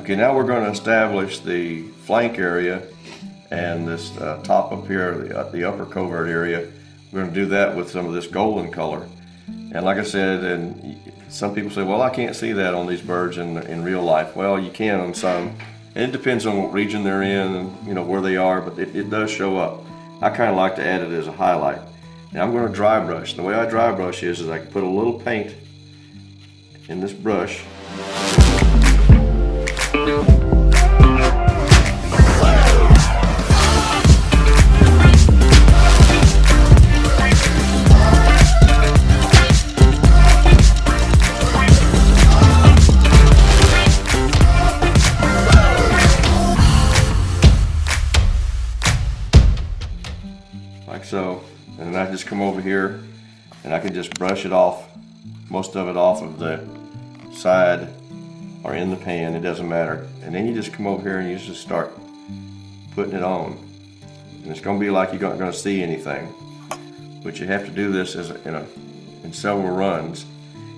Okay, now we're going to establish the flank area and this top up here, the upper covert area. We're going to do that with some of this golden color. And like I said, and some people say, well, I can't see that on these birds in real life. Well, you can on some. And it depends on what region they're in and where they are, but it does show up. I kind of like to add it as a highlight. Now I'm going to dry brush. The way I dry brush is I put a little paint in this brush. Like so, and then I just come over here and I can just brush it off, most of it off of the side or in the pan, it doesn't matter. And then you just come over here and you just start putting it on. And it's going to be like you're not going to see anything, but you have to do this in several runs.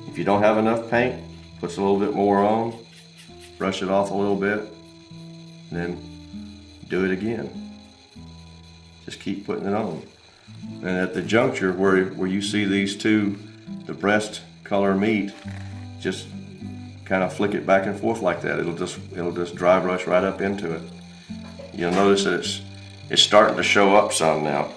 If you don't have enough paint, put a little bit more on, brush it off a little bit, and then do it again. Just keep putting it on. And at the juncture where you see these two, the breast color meet, just kind of flick it back and forth like that. It'll just dry brush right up into it. You'll notice that it's starting to show up some now.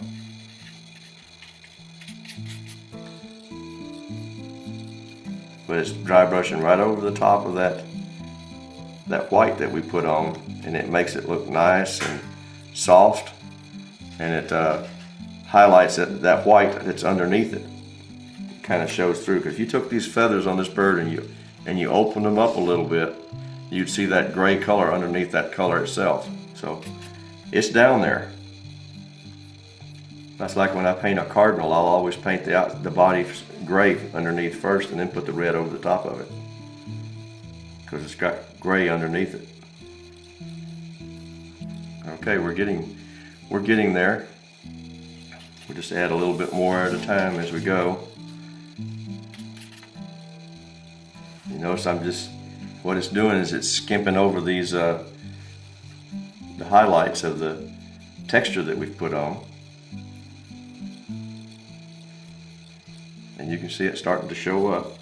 But it's dry brushing right over the top of that white that we put on, and it makes it look nice and soft. And it highlights that white that's underneath it. It kind of shows through. Because if you took these feathers on this bird and you opened them up a little bit, you'd see that gray color underneath that color itself. So it's down there. That's like when I paint a cardinal, I'll always paint the body gray underneath first and then put the red over the top of it, because it's got gray underneath it. Okay, we're getting there. We'll just add a little bit more at a time as we go. You notice what it's doing is it's skimping over these the highlights of the texture that we've put on. And you can see it starting to show up.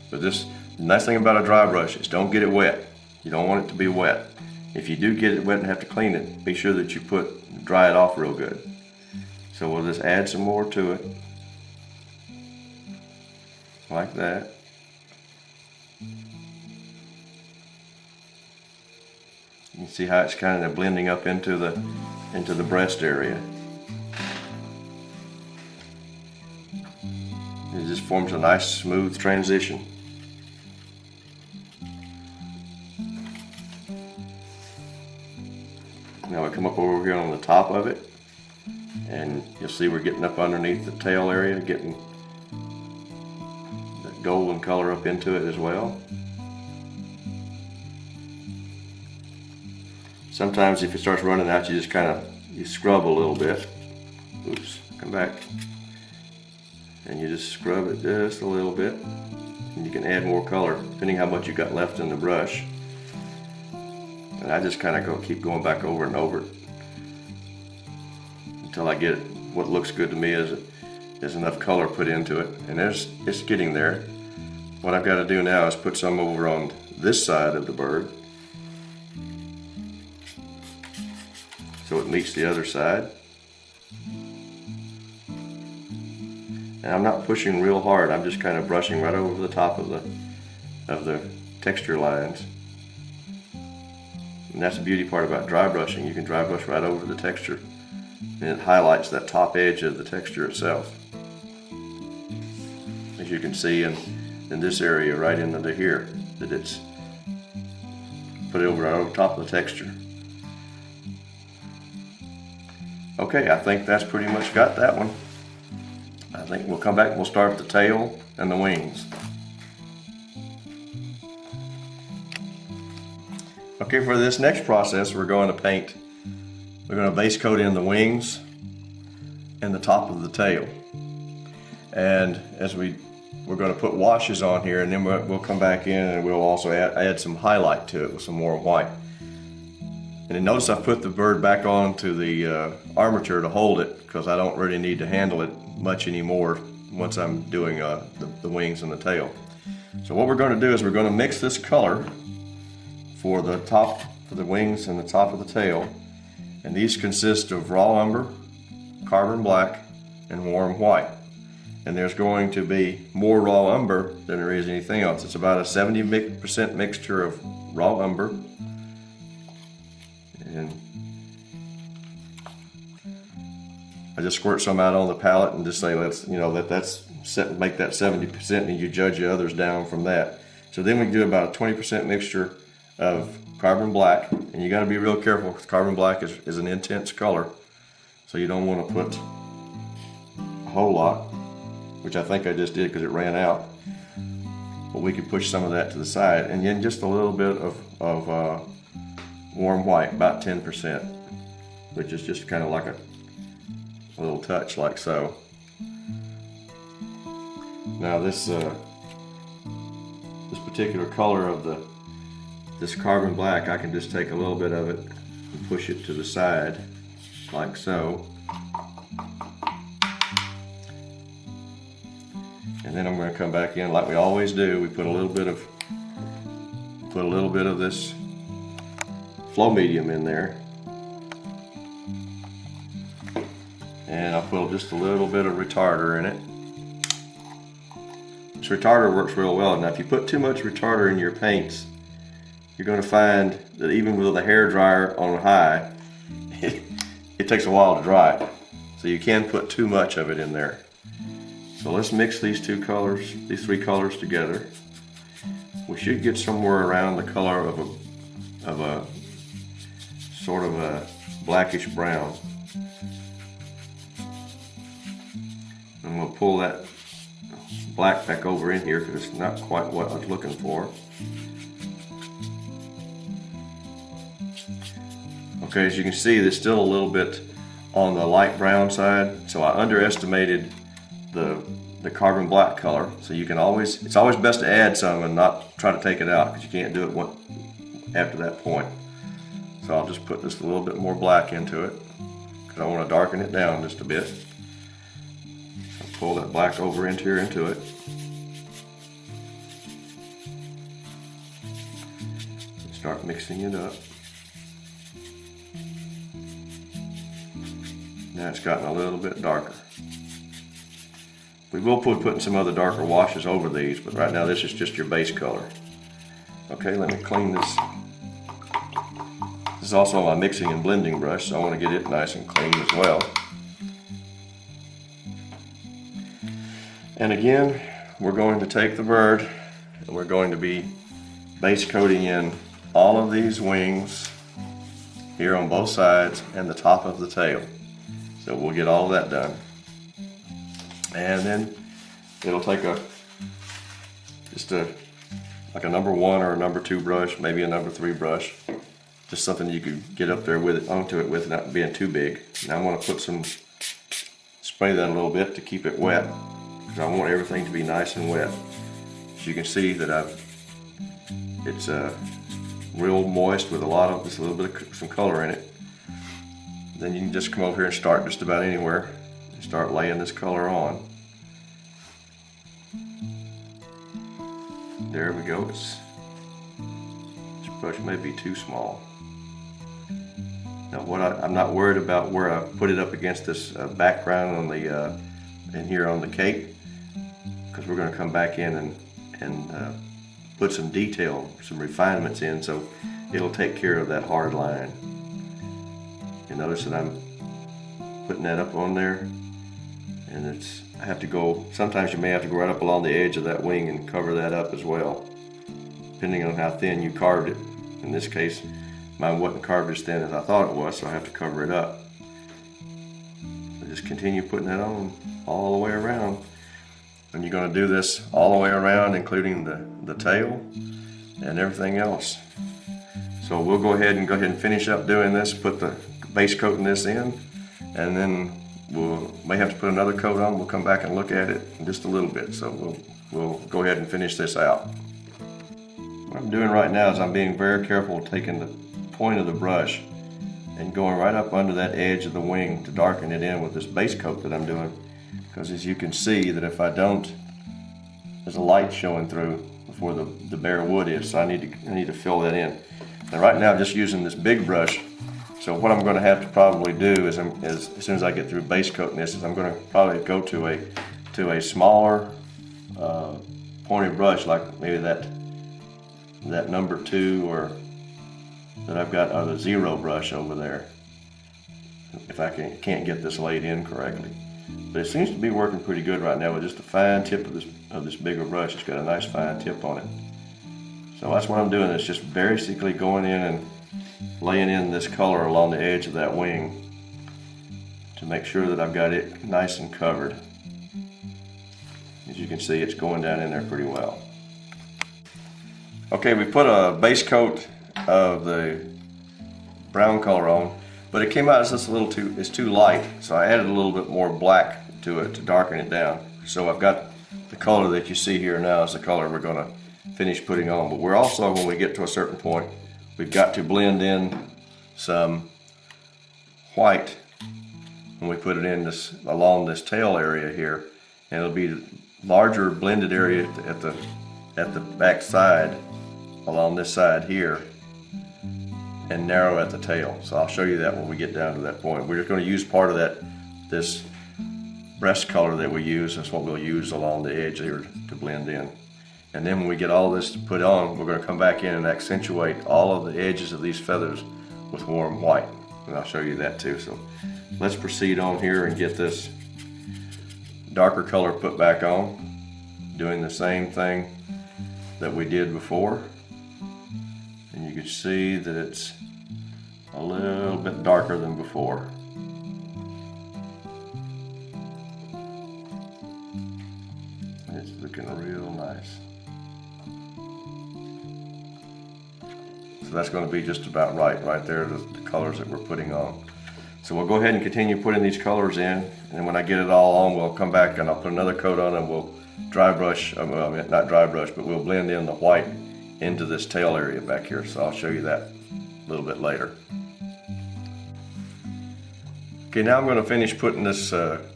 But the nice thing about a dry brush is don't get it wet. You don't want it to be wet. If you do get it wet and have to clean it, be sure that you dry it off real good. So we'll just add some more to it, like that. You can see how it's kind of blending up into the breast area. It just forms a nice smooth transition. Now we come up over here on the top of it, and you'll see we're getting up underneath the tail area, getting that golden color up into it as well. Sometimes if it starts running out, you just you scrub a little bit. Oops, come back. And you just scrub it just a little bit. And you can add more color depending how much you got left in the brush. And I just kind of keep going back over and over until I get what looks good to me is enough color put into it. And it's getting there. What I've got to do now is put some over on this side of the bird, so it meets the other side. And I'm not pushing real hard. I'm just kind of brushing right over the top of the texture lines. And that's the beauty part about dry brushing. You can dry brush right over the texture, and it highlights that top edge of the texture itself. As you can see in this area right into here, that it's put it right over top of the texture. Okay, I think that's pretty much got that one. I think we'll come back and we'll start with the tail and the wings. Okay, for this next process, we're going to base coat in the wings and the top of the tail. And as we're we're going to put washes on here, and then we'll come back in and we'll also add some highlight to it with some more white. And then notice I put the bird back onto the armature to hold it, because I don't really need to handle it much anymore once I'm doing the wings and the tail. So what we're going to do is we're going to mix this color for the top, for the wings and the top of the tail. And these consist of raw umber, carver black, and warm white. And there's going to be more raw umber than there is anything else. It's about a 70% mixture of raw umber. And I just squirt some out on the palette and just say, let's, you know, that's set, make that 70%, and you judge the others down from that. So then we do about a 20% mixture of carbon black, and you got to be real careful because carbon black is an intense color, so you don't want to put a whole lot, which I think I just did because it ran out. But we could push some of that to the side, and then just a little bit of warm white, about 10%, which is just kind of like a little touch, like so. Now this particular color of this carbon black, I can just take a little bit of it and push it to the side, like so. And then I'm going to come back in like we always do. We put a little bit of this flow medium in there, and I'll put just a little bit of retarder in it. This retarder works real well. Now if you put too much retarder in your paints, you're going to find that even with the hair dryer on high, it takes a while to dry. So you can put too much of it in there. So let's mix these two colors, these three colors together. We should get somewhere around the color of a sort of a blackish brown. I'm going to pull that black back over in here because it's not quite what I was looking for. Okay, as you can see, there's still a little bit on the light brown side, so I underestimated the carbon black color. So you can always, it's always best to add some and not try to take it out, because you can't do it after that point. So I'll just put just a little bit more black into it because I want to darken it down just a bit. So pull that black over into it. Start mixing it up. Now it's gotten a little bit darker. We will put putting some other darker washes over these, but right now this is just your base color. Okay, let me clean this. This is also my mixing and blending brush, so I want to get it nice and clean as well. And again, we're going to take the bird and we're going to be base coating in all of these wings here on both sides and the top of the tail. So we'll get all of that done. And then it'll take like a number 1 or a number 2 brush, maybe a number 3 brush, just something you could get up there with it, onto it with, without being too big. Now I'm going to put spray that a little bit to keep it wet, because I want everything to be nice and wet. As you can see that it's real moist with just a little bit of some color in it. Then you can just come over here and start just about anywhere and start laying this color on. There we go. This brush may be too small. Now I'm not worried about where I put it up against this background on the in here on the cape, because we're going to come back in and put some detail, some refinements in, so it'll take care of that hard line. You notice that I'm putting that up on there, and I have to go, sometimes you may have to go right up along the edge of that wing and cover that up as well, depending on how thin you carved it. In this case, mine wasn't carved as thin as I thought it was, so I have to cover it up. So just continue putting that on all the way around. And you're going to do this all the way around, including the tail and everything else. So we'll go ahead and finish up doing this, put the base coating this in, and then may have to put another coat on. We'll come back and look at it in just a little bit. So we'll we'll go ahead and finish this out. What I'm doing right now is I'm being very careful, taking the point of the brush and going right up under that edge of the wing to darken it in with this base coat that I'm doing. Because as you can see, that if I don't, there's a light showing through before the bare wood is, so I need to fill that in. And right now I'm just using this big brush. So what I'm going to have to probably do is as soon as I get through base coating this, is I'm going to probably go to a smaller pointed brush, like maybe that number 2, or that I've got the 0 brush over there, if I can't get this laid in correctly. But it seems to be working pretty good right now with just the fine tip of this bigger brush. It's got a nice fine tip on it. So that's what I'm doing, is just basically going in and laying in this color along the edge of that wing to make sure that I've got it nice and covered. As you can see, it's going down in there pretty well. Okay, we put a base coat of the brown color on, but it came out as just a little too light, so I added a little bit more black to it to darken it down. So I've got the color that you see here now is the color we're going to finish putting on. But we're also, when we get to a certain point, we've got to blend in some white when we put it in along this tail area here, and it'll be larger blended area at the back side along this side here, and narrow at the tail. So I'll show you that when we get down to that point. We're just going to use part of this breast color that we use. That's what we'll use along the edge here to blend in. And then when we get all this put on, we're going to come back in and accentuate all of the edges of these feathers with warm white. And I'll show you that too. So let's proceed on here and get this darker color put back on, doing the same thing that we did before. And you can see that it's a little bit darker than before. It's looking real nice. So that's going to be just about right there, the colors that we're putting on. So we'll go ahead and continue putting these colors in, and then when I get it all on, we'll come back and I'll put another coat on, and we'll dry brush, well, not dry brush, but we'll blend in the white into this tail area back here. So I'll show you that a little bit later. Okay, now I'm going to finish putting this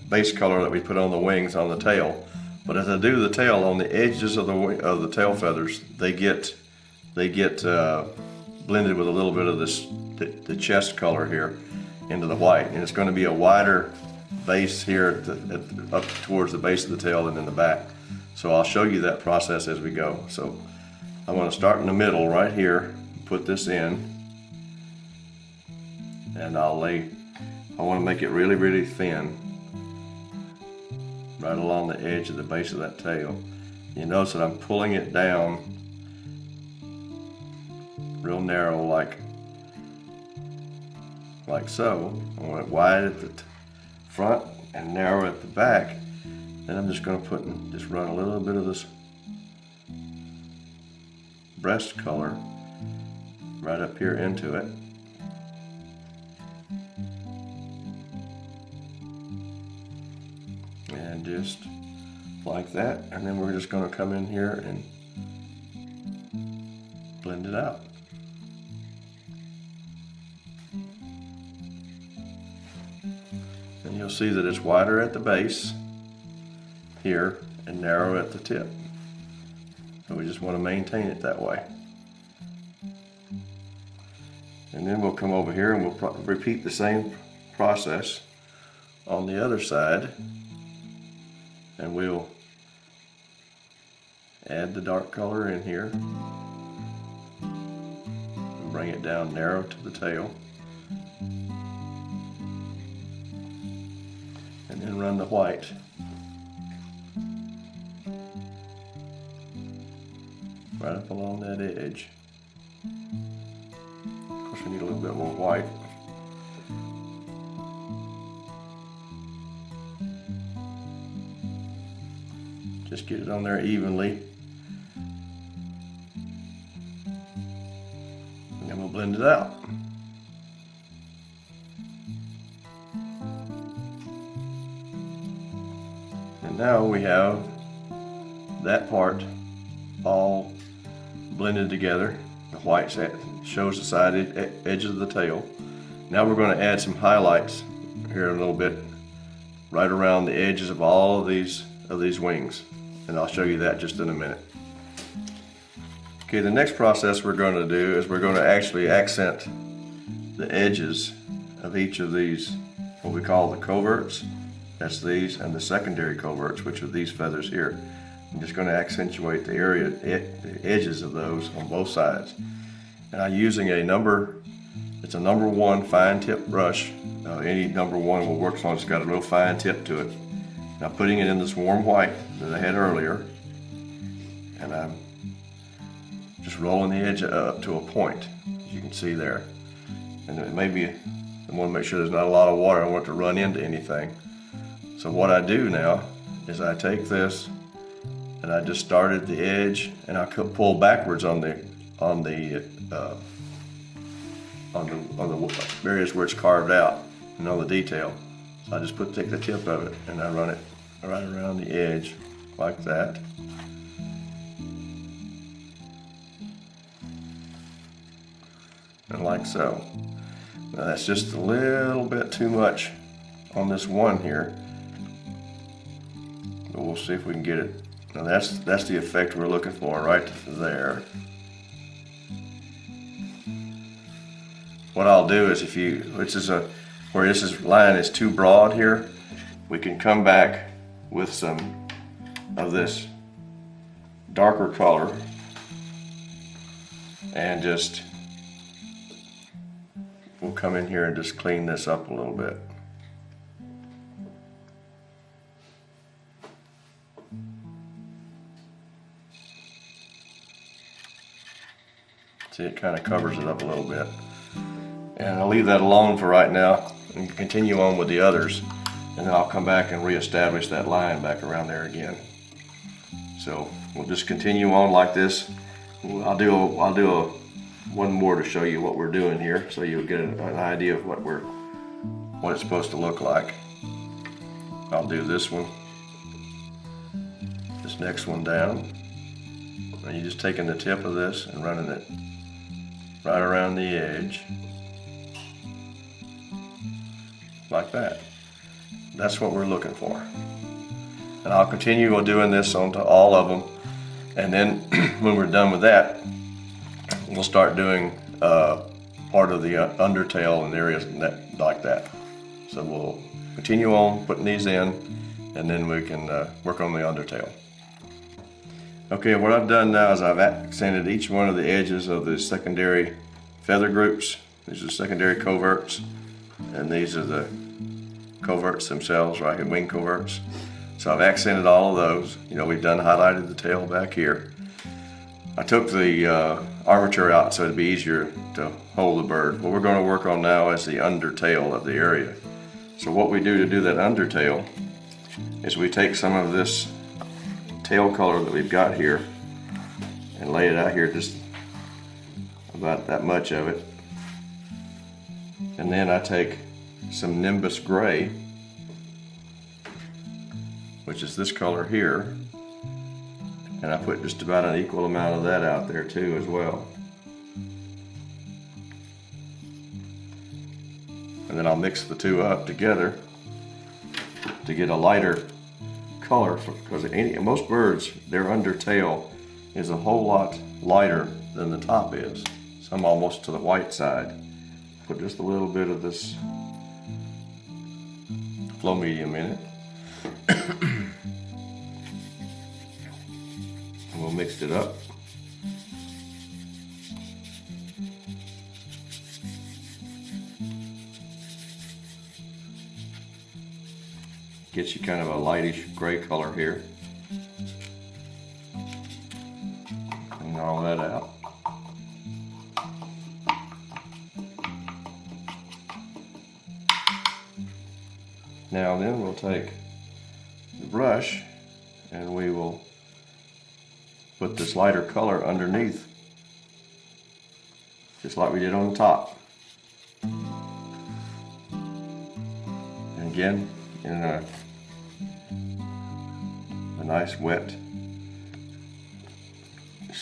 base color that we put on the wings on the tail. But as I do the tail, on the edges of the tail feathers, they get blended with a little bit of the chest color here into the white, and it's going to be a wider base here up towards the base of the tail than in the back. So I'll show you that process as we go. So I'm going to start in the middle right here, put this in, and I want to make it really, really thin, right along the edge of the base of that tail. You notice that I'm pulling it down real narrow, like so. I want it wide at the front and narrow at the back. Then I'm just going to just run a little bit of this breast color right up here into it. And just like that. And then we're just going to come in here and blend it out. And you'll see that it's wider at the base here and narrow at the tip. So we just want to maintain it that way. And then we'll come over here and we'll repeat the same process on the other side, and we'll add the dark color in here and bring it down narrow to the tail, and then run the white right up along that edge. Of course, we need a little bit more white. Just get it on there evenly, and then we'll blend it out. And now we have that part all blended together. The white shows the side edges of the tail. Now we're going to add some highlights here in a little bit, right around the edges of all of these wings, and I'll show you that just in a minute. Okay, the next process we're going to do is we're going to actually accent the edges of each of these, what we call the coverts. That's these, and the secondary coverts, which are these feathers here. I'm just going to accentuate the the edges of those on both sides. And I'm using it's a number 1 fine tip brush. Any number 1 will work as long as it's got a little fine tip to it. Now putting it in this warm white that I had earlier, and I'm just rolling the edge up to a point, as you can see there. And it may be, I want to make sure there's not a lot of water. I don't want it to run into anything. So what I do now is I take this and I just start at the edge, and I pull backwards on the areas where it's carved out and on the detail. So I just take the tip of it and I run it right around the edge like that. And like so. Now that's just a little bit too much on this one here, but we'll see if we can get it. Now that's the effect we're looking for right there. What I'll do is, where this line is too broad here, we can come back with some of this darker color and we'll come in here and just clean this up a little bit. See, it kind of covers it up a little bit. And I'll leave that alone for right now and continue on with the others, and then I'll come back and reestablish that line back around there again. So we'll just continue on like this. I'll do one more to show you what we're doing here, so you'll get an idea of what it's supposed to look like. I'll do this one, this next one down, and you're just taking the tip of this and running it right around the edge like that. That's what we're looking for. And I'll continue doing this onto all of them, and then when we're done with that, we'll start doing part of the undertail and areas like that. So we'll continue on putting these in, and then we can work on the undertail. Okay, what I've done now is I've accented each one of the edges of the secondary feather groups. These are secondary coverts, and these are the coverts themselves, right here, wing coverts. So I've accented all of those. You know, we've highlighted the tail back here. I took the armature out so it'd be easier to hold the bird. What we're going to work on now is the undertail of the area. So what we do to do that undertail is we take some of this tail color that we've got here and lay it out here, just about that much of it. And then I take some Nimbus Gray, which is this color here, and I put just about an equal amount of that out there too as well. And then I'll mix the two up together to get a lighter color, because most birds, their undertail is a whole lot lighter than the top is. Some almost to the white side. Put just a little bit of this flow medium in it. And we'll mix it up. Gets you kind of a lightish gray color here. And all that out. Now then we'll take the brush and we will put this lighter color underneath, just like we did on the top. And again, in a nice wet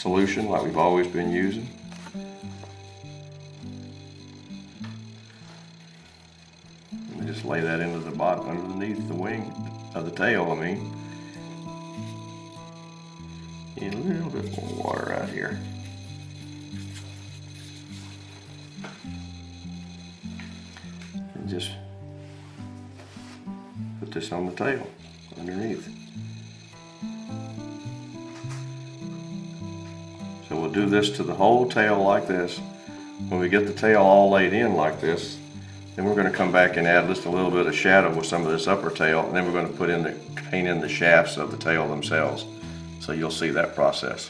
solution like we've always been using. And just lay that into the bottom, underneath the wing of the tail, I mean. Need a little bit more water out here. And just put this on the tail, underneath. So we'll do this to the whole tail like this. When we get the tail all laid in like this, then we're going to come back and add just a little bit of shadow with some of this upper tail, and then we're going to paint in the shafts of the tail themselves. So you'll see that process.